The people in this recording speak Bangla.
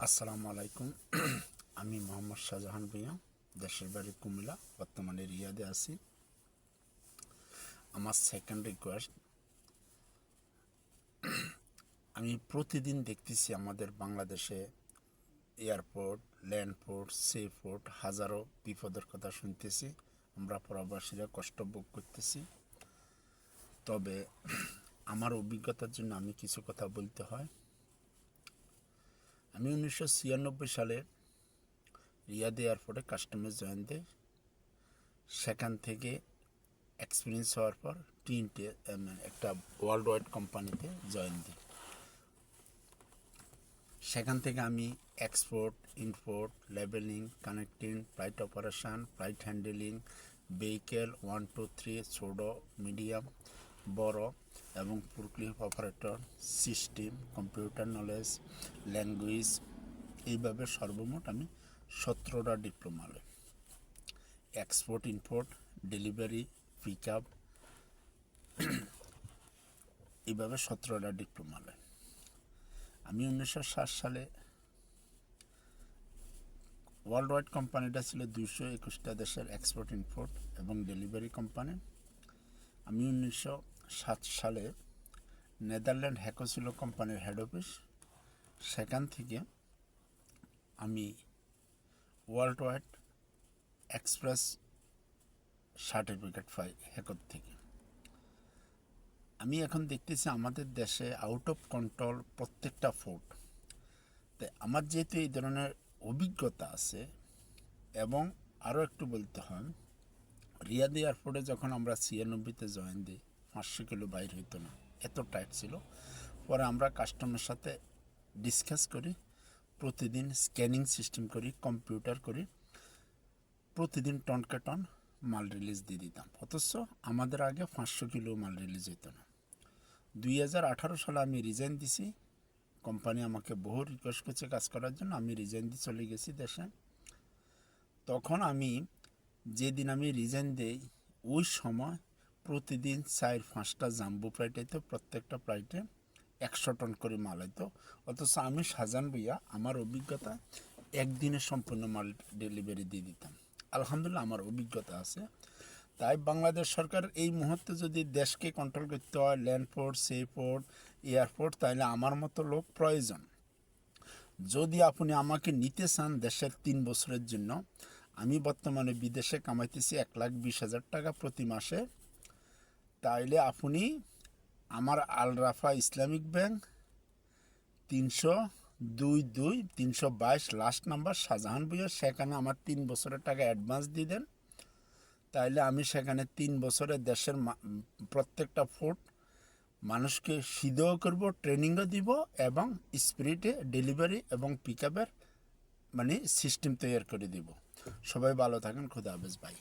আসসালামু আলাইকুম। আমি মোহাম্মদ শাহজাহান ভুঁইয়া, দেশের বাড়ি কুমিল্লা, বর্তমানে রিয়াদে আছি। আমার সেকেন্ড রিকোয়েস্ট, আমি প্রতিদিন দেখতেছি আমাদের বাংলাদেশে এয়ারপোর্ট, ল্যান্ডপোর্ট, সি পোর্ট হাজারো বিপদের কথা শুনতেছি। আমরা প্রবাসীরা কষ্ট ভোগ করতেছি। তবে আমার অভিজ্ঞতার জন্য আমি কিছু কথা বলতে হয়। আমি 1996 সালে রিয়াদ এয়ারপোর্টে কাস্টমার জয়েন দিই। সেখান থেকে এক্সপিরিয়েন্স হওয়ার পর তিনটে একটা ওয়ার্ল্ড ওয়াইড কোম্পানিতে জয়েন দিই। সেখান থেকে আমি export, import, labelling, connecting, flight operation, flight handling, vehicle 1, 2, 3, ছোট, মিডিয়াম, বড় এবং forklift operator, system, computer knowledge, language, এইভাবে সর্বমোট আমি 17টা ডিপ্লোমা লই। Export, import, delivery, pick up, এইভাবে 17টা ডিপ্লোমা লই। আমি 1960 সালে ওয়ার্ল্ড ওয়াইড কোম্পানিটা ছিল 221টা দেশের এক্সপোর্ট, ইম্পোর্ট এবং ডেলিভারি কোম্পানি। আমি 1907 সালে নেদারল্যান্ড হ্যাকো ছিল কোম্পানির হেড অফিস। সেখান থেকে আমি ওয়ার্ল্ড ওয়াইড এক্সপ্রেস সার্টিফিকেট পাই হ্যাকোর থেকে। আমি এখন দেখতেছি আমাদের দেশে আউট অফ কন্ট্রোল প্রত্যেকটা ফোর্ট। তাই আমার যেহেতু এই ধরনের অভিজ্ঞতা আছে, এবং আরও একটু বলতে হয়, রিয়াদ এয়ারপোর্টে যখন আমরা 96-তে জয়েন দিই, 500 কিলো বাইর হইতো না, এত টাইট ছিল। পরে আমরা কাস্টমারের সাথে ডিসকাস করি, প্রতিদিন স্ক্যানিং সিস্টেম করি, কম্পিউটার করি, প্রতিদিন টনকে টন মাল রিলিজ দিয়ে দিতাম। অথচ আমাদের আগে 500 কিলো মাল রিলিজ হইতো না। 2018 সালে আমি রিজাইন দিছি। কোম্পানি আমাকে বহু রিকোয়েস্ট করছে কাজ করার জন্য, আমি রিজাইন দিয়ে চলে গেছি দেশে। তখন আমি যেদিন আমি রিজাইন দেই, ওই সময় প্রতিদিন 4-5টা জাম্বো ফ্লাইট হইতো, প্রত্যেকটা ফ্লাইটে 100 টন করে মাল হইতো। অথচ আমি শাহজাহান ভুঁইয়া, আমার অভিজ্ঞতা, একদিনে সম্পূর্ণ মাল ডেলিভারি দিয়ে দিতাম। আলহামদুলিল্লাহ আমার অভিজ্ঞতা আছে। তাই বাংলাদেশ সরকার এই মুহূর্তে যদি দেশকে কন্ট্রোল করতে হয়, ল্যান্ডপোর্ট, সি পোর্ট, এয়ারপোর্ট, তাহলে আমার মতো লোক প্রয়োজন। যদি আপনি আমাকে নিতে চান দেশের 3 বছরের জন্য, আমি বর্তমানে বিদেশে কামাইতেছি 1,20,000 টাকা প্রতি মাসে, তাইলে আপনি আমার Al Arafah Islamic bank 322 last number Shahjahan Bhuiyan, সেখানে আমার 3 বছরের টাকা অ্যাডভান্স দিয়ে দেন। তাইলে আমি সেখানে 3 বছরে দেশের প্রত্যেকটা ফোর্ট মানুষকে সিদ্ধও করব, ট্রেনিংও দিব, এবং স্পিরিটে ডেলিভারি এবং পিক আপের সিস্টেম তৈরি করে দিব। সবাই ভালো থাকেন। খুদা হাফেজ ভাই।